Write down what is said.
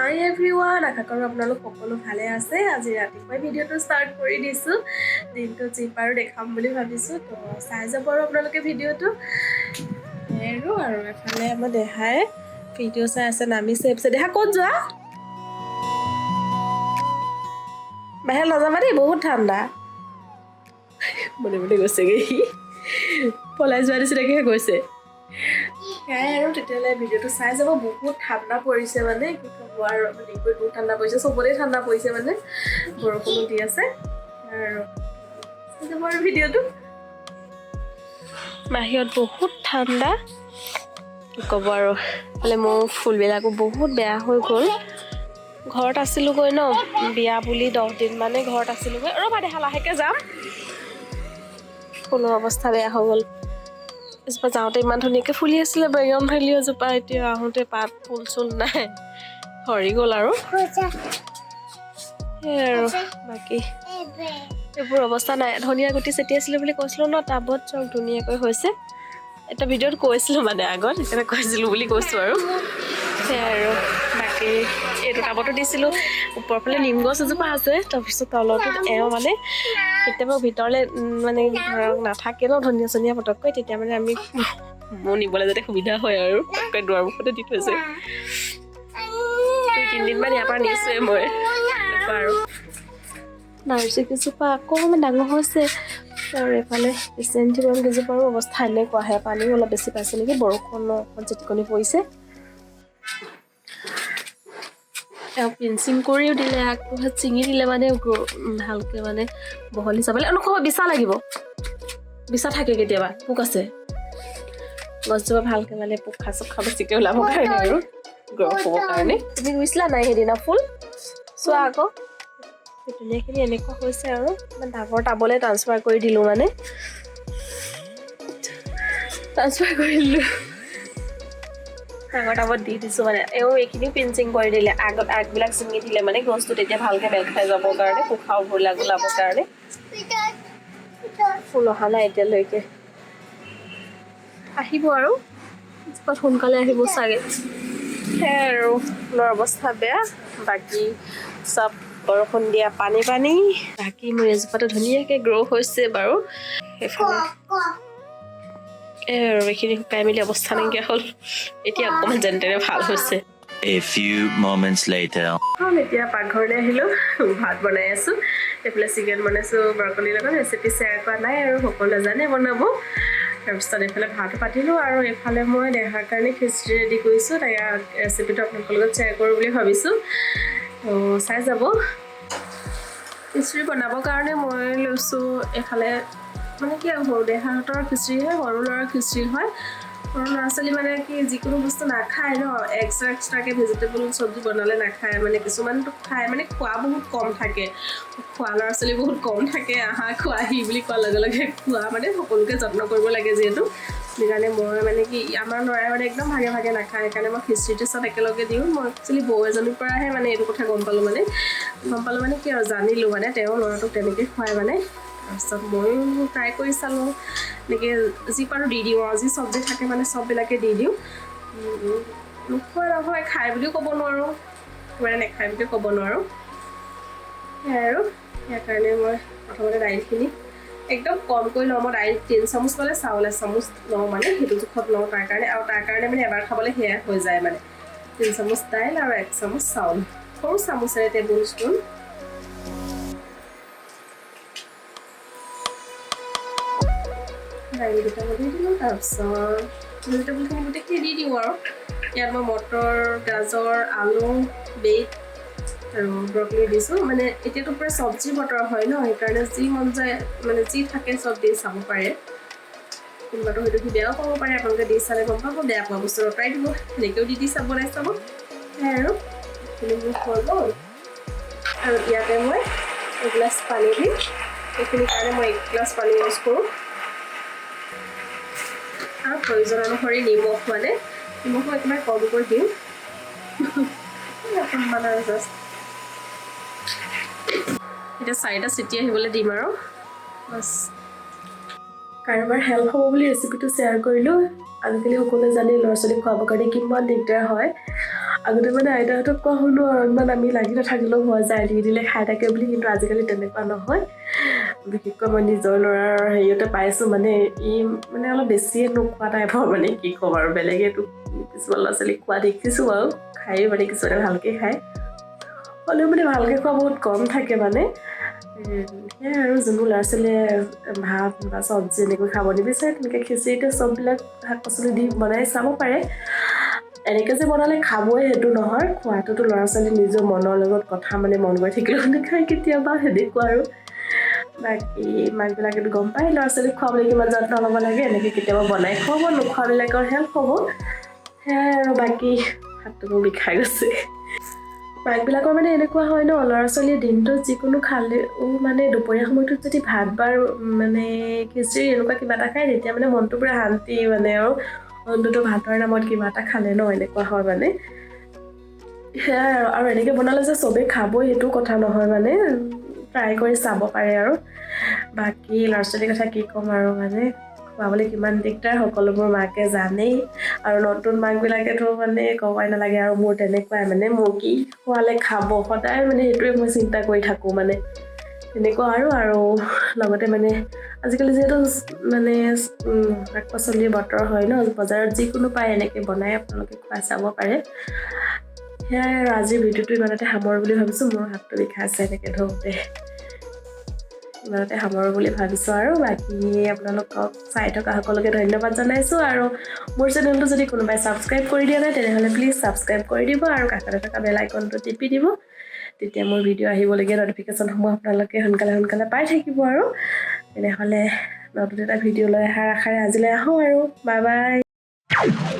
morning everyone. আশা কৰোঁ আপোনালোক সকলো ভালে আছে। আজি ৰাতিপুৱা ভিডিঅ'টো ষ্টাৰ্ট কৰি দিছো। দিনটো জিপাৰো দেখাম বুলি ভাবিছো। তো চাই যাব আৰু আপোনালোকে ভিডিঅ'টো। আৰু এফালে আমাৰ দেহাই ভিডিঅ' চাই আছে নামিছে। দেহা ক'ত যোৱা? বাহিৰত নাযাবা দেই, বহুত ঠাণ্ডা। মনে মনে গৈছেগে সি। পলাই যোৱা নিচিনাকৈ গৈছে। আৰু তেতিয়াহ'লে ভিডিঅ'টো চাই যাব। বহুত ঠাণ্ডা পৰিছে মানে কি ক'ব আৰু লিকুইড বহুত ঠাণ্ডা পৰিছে, চবতে ঠাণ্ডা পৰিছে মানে বৰষুণো দি আছে। আৰু চাই যাব আৰু ভিডিঅ'টো। বাহিৰত বহুত ঠাণ্ডা কি ক'ব আৰু মানে মোৰ ফুলবিলাকো বহুত বেয়া হৈ গ'ল। ঘৰত আছিলোগৈ ন, বিয়া বুলি 10 দিন মানে ঘৰত আছিলোগৈ। ৰ'বা দেহা লাহেকৈ যাম। ফুলৰ অৱস্থা বেয়া হৈ গ'ল। এজোপা যাওঁতে ইমান ধুনীয়াকৈ ফুলি আছিলে বেগন ভেলি এজোপা, এতিয়া আহোঁতে পাত ফুল চুল নাই, সৰি গ'ল আৰু সেয়াই আৰু বাকী এইবোৰ অৱস্থা নাই। ধনিয়া গুটি চেটিয়াইছিলোঁ বুলি কৈছিলোঁ ন, টাবত চব ধুনীয়াকৈ হৈছে। এটা ভিডিঅ'ত কৈছিলোঁ মানে আগত, সেইকাৰণে কৈছিলোঁ বুলি কৈছোঁ আৰু সেয়াই আৰু বাকী এইটো টাবতো দিছিলোঁ। ওপৰৰ ফালে নিম গছ এজোপা আছে, তাৰপিছত তলতো মানে কেতিয়াবা ভিতৰলৈ মানে ধৰক নাথাকে ন ধনিয়া চনিয়া পটককৈ, তেতিয়া মানে আমি মোৰ নিবলৈ যাতে সুবিধা হয় আৰু পটককৈ দুৱাৰ মুখতে দি থৈছে। 2-3 দিনমান ইয়াৰ পৰা নিছোৱে মই এনেকুৱা আৰু নাৰ্জী কেইজোপা অকণমান ডাঙৰ হৈছে। আৰু এইফালে ৰিচেণ্টলি কেইজোপাৰো অৱস্থা এনেকুৱাহে, পানীও অলপ বেছি পাইছে নেকি, বৰষুণৰ অকণ চিটিকনি পৰিছে। তেওঁ পিঞ্চিং কৰিও দিলে, আগটোহাত ছিঙি দিলে মানে ভালকৈ মানে বহলি চাবলৈ। নক'ব বিচা লাগিব, বিচা থাকে কেতিয়াবা, পোক আছে গছজোপা ভালকৈ মানে পোক খা বেছিকৈ ওলাব কাৰণে আৰু গ্ৰ'থ হ'বৰ কাৰণে। তুমি ৰুইছিলা নাই সেইদিনা ফুল? চোৱা আকৌ ধুনীয়াখিনি এনেকুৱা হৈছে আৰু ইমান ডাঙৰ টাবলৈ ট্ৰান্সফাৰ কৰি দিলোঁ, মানে ট্ৰান্সফাৰ কৰি দিলোঁ ডাঙৰ টাবত দি দিছোঁ মানে। এইখিনিও পিঞ্চিং কৰি দিলে, আগবিলাক ছিঙি দিলে মানে গছটো তেতিয়া ভালকৈ মেল খাই যাবৰ কাৰণে, পোখাবিলাক ওলাবৰ কাৰণে। ফুল অহা নাই এতিয়ালৈকে, আহিব আৰু সোনকালে আহিব চাগে। সেয়াই আৰু ফুলৰ অৱস্থা বেয়া। বাকী চব বৰষুণ দিয়া পানী বাকী মোৰ এজোপাটো ধুনীয়াকৈ গ্ৰ' হৈছে বাৰু। সেইফালে আৰু এইখিনি শুকাই মেলি অৱস্থা নাইকিয়া হ'ল। এতিয়া অকণমান যেন তেনে ভাল হৈছে। A few moments later. এতিয়া পাকঘৰলৈ আহিলোঁ, ভাত বনাই আছোঁ। এইফালে চিকেন বনাইছোঁ ব্ৰকলিৰ লগত, ৰেচিপি শ্বেয়াৰ কৰা নাই আৰু সকলোৱে জানে বনাব। তাৰপিছত এইফালে ভাত পাতিলোঁ আৰু এইফালে মই দেহাৰ কাৰণে খিচিৰি ৰেডি কৰিছোঁ। তাই ৰেচিপিটো আপোনালোকৰ লগত শ্বেয়াৰ কৰোঁ বুলি ভাবিছোঁ, তো চাই যাব। খিচিৰি বনাবৰ কাৰণে মই লৈছোঁ এইফালে মানে কি আৰু সৰু দেহাহঁতৰ খিচিৰি হয়, সৰু ল'ৰাৰ খিচিৰি হয়। সৰু ল'ৰা ছোৱালী মানে কি যিকোনো বস্তু নাখায় ন, এক্সট্ৰাকৈ ভেজিটেবল চব্জি বনালে নাখায় মানে, কিছুমানটো খায় মানে খোৱা বহুত কম থাকে, খোৱা ল'ৰা ছোৱালী বহুত কম থাকে। খোৱাহি বুলি কোৱাৰ লগে লগে খোৱা মানে সকলোকে যত্ন কৰিব লাগে যিহেতু, সেইকাৰণে মই মানে কি আমাৰ ল'ৰাই মানে একদম ভাগে ভাগে নাখায়। সেইকাৰণে মই খিচিৰিটো চব একেলগে দিওঁ। মই একচুৱেলি বৌ এজনীৰ পৰাহে মানে এইটো কথা গম পালোঁ মানে কি আৰু জানিলোঁ মানে তেওঁ ল'ৰাটোক তেনেকৈ খুৱাই মানে। তাৰপিছত ময়ো ট্ৰাই কৰি চালোঁ, এনেকৈ যি পাৰোঁ দি দিওঁ আৰু যি চব্জি থাকে মানে চববিলাকে দি দিওঁ। নোখোৱা নহয়, খাই বুলিও ক'ব নোৱাৰোঁ, একেবাৰে নেখায় বুলিও ক'ব নোৱাৰোঁ। সেয়াই আৰু ইয়াৰ কাৰণে মই প্ৰথমতে দাইলখিনি একদম কমকৈ লওঁ। মই দাইল 3 চামুচ ল'লে চাউল 1 চামুচ লওঁ, মানে সেইটো জোখত লওঁ তাৰ কাৰণে। আৰু তাৰ কাৰণে মানে এবাৰ খাবলৈ সেয়া হৈ যায় মানে 3 চামুচ দাইল আৰু 1 চামুচ চাউল, সৰু চামুচেৰে টেবুল স্পুন। দাইলকেইটা দি দিলোঁ, তাৰপিছত ভেজিটেবলখিনি গোটেইখিনি দি দিওঁ আৰু ইয়াত মই মটৰ, গাজৰ, আলু, বিট আৰু ব্ৰকলি দিছোঁ। মানে এতিয়াতো পূৰা চব্জি বতৰ হয় ন, সেইকাৰণে যি মন যায় মানে যি থাকে চব দি চাব পাৰে। কোনোবাটো হয়তো সি বেয়াও পাব পাৰে, আপোনালোকে দি চালে গম পাব। বেয়া পোৱা বস্তু আঁতৰাই দিব, সেনেকৈও দি চাব, বনাই চাব। সেয়াই আৰু এইখিনি মোৰ হৈ গ'ল। আৰু ইয়াতে মই এগিলাচ পানী দিম, সেইখিনিৰ কাৰণে মই 1 গ্লাছ পানী ইউজ কৰোঁ। আৰু প্ৰয়োজন অনুসৰি নিমখ, মানে নিমখো একেবাৰে কমকৈ দিওঁ অকণমান আৰু জাষ্ট। এতিয়া 4টা চিটি আহিবলৈ দিম আৰু বাছ। কাৰোবাৰ হেল্প হ'ব বুলি ৰেচিপিটো শ্বেয়াৰ কৰিলোঁ। আজিকালি সকলোৱে জানে ল'ৰা ছোৱালীক খুৱাবৰ কাৰণে কিমান দিগদাৰ হয়, আগতে মানে আইতাহঁতক কোৱা শুনো আৰু ইমান আমি লাগি নাথাকিলেও হৈ যায় দি দিলে খাই থাকে বুলি কিন্তু আজিকালি তেনেকুৱা নহয় বিশেষকৈ মই নিজৰ ল'ৰাৰ হেৰিয়তে পাইছোঁ মানে ই মানে অলপ বেছিয়ে নোখোৱা টাইপৰ মানে কি ক'ম আৰু বেলেগেতো কিছুমান ল'ৰা ছোৱালী খোৱা দেখিছোঁ বাৰু খায়ো মানে কিছুমানে ভালকৈ খায় হ'লেও মানে ভালকৈ খোৱা বহুত কম থাকে মানে সেয়াই আৰু যোনবোৰ ল'ৰা ছোৱালীয়ে ভাত বা চব্জি এনেকৈ খাব নিবিচাৰে তেনেকৈ খিচিৰিতে চববিলাক শাক পাচলি দি বনাই চাব পাৰে এনেকৈ যে বনালে খাবই সেইটো নহয় খোৱাটোতো ল'ৰা ছোৱালী নিজৰ মনৰ লগত কথা মানে মন গৈ থাকিলেও নাখায় কেতিয়াবা সেনেকুৱা আৰু বাকী মাকবিলাকেতো গম পায় ল'ৰা ছোৱালীক খুৱাবলৈ কিমান যত্ন ল'ব লাগে এনেকৈ কেতিয়াবা বনাই খুৱাব নোখোৱাবিলাকৰ হেল্প হ'ব সেয়াই আৰু বাকী হাতটো মোৰ বিষাই গৈছে মাকবিলাকৰ মানে এনেকুৱা হয় ন ল'ৰা ছোৱালীয়ে দিনটোত যিকোনো খালেও মানে দুপৰীয়া সময়টোত যদি ভাত বাৰ মানে খিচিৰি এনেকুৱা কিবা এটা খায় তেতিয়া মানে মনটো পুৰা শান্তি মানে আৰু অন্ততঃ ভাতৰ নামত কিবা এটা খালে ন এনেকুৱা হয় মানে সেয়াই আৰু এনেকৈ বনালে যে চবেই খাবই সেইটো কথা নহয় মানে ট্ৰাই কৰি চাব পাৰে আৰু বাকী ল'ৰা ছোৱালীৰ কথা কি ক'ম আৰু মানে খুৱাবলৈ কিমান দিগদাৰ সকলোবোৰ মাকে জানেই আৰু নতুন মাকবিলাকেতো মানে ক'বই নালাগে আৰু মোৰ তেনেকুৱাই মানে মোৰ কি খোৱালে খাব সদায় মানে সেইটোৱে মই চিন্তা কৰি থাকোঁ মানে তেনেকুৱা আৰু লগতে মানে আজিকালি যিহেতু মানে শাক পাচলিৰ বতৰ হয় ন বজাৰত যিকোনো পায় এনেকৈ বনাই আপোনালোকে খুৱাই চাব পাৰে সেয়াই আৰু আজিৰ ভিডিঅ'টো ইমানতে সামৰো বুলি ভাবিছোঁ মোৰ হাতটো বিষাইছে এনেকৈ ধৰোঁতে ইমানতে সামৰো বুলি ভাবিছোঁ আৰু বাকী আপোনালোকক চাই থকা সকলোকে ধন্যবাদ জনাইছোঁ আৰু মোৰ চেনেলটো যদি কোনোবাই ছাবস্ক্ৰাইব কৰি দিয়া নাই তেনেহ'লে প্লিজ ছাবস্ক্ৰাইব কৰি দিব আৰু কাষতে থকা বেল আইকনটো টিপি দিব তেতিয়া মোৰ ভিডিঅ' আহিবলগীয়া নটিফিকেশ্যনসমূহ আপোনালোকে সোনকালে পাই থাকিব আৰু তেনেহ'লে নতুন এটা ভিডিঅ' লৈ অহাৰ আশাৰে আজিলৈ আহোঁ আৰু বাই বাই